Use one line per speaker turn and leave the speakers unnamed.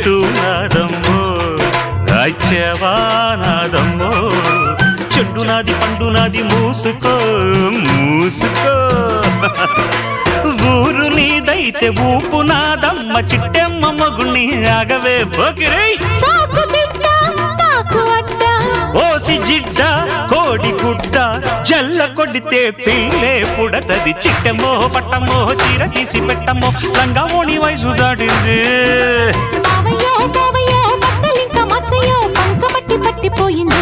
చెప్తున్నాదమ్మో రాజ్యవానాదమ్మో చెడ్డు నాది పండు నాది మూసుకో మూసుకో ఊరు నీదైతే ఊపు నాదమ్మ చిట్టెమ్మ మొగుణ్ణి ఆగవే పోకిరై ఓసి జిడ్డ కోడి గుడ్డ జల్ల కొడితే పిల్లే పుడతది చిట్టెమ్మో పట్టమ్మో చీర తీసి పెట్టమ్మో రంగమోని వయసు దాటింది
పట్టిపోయింది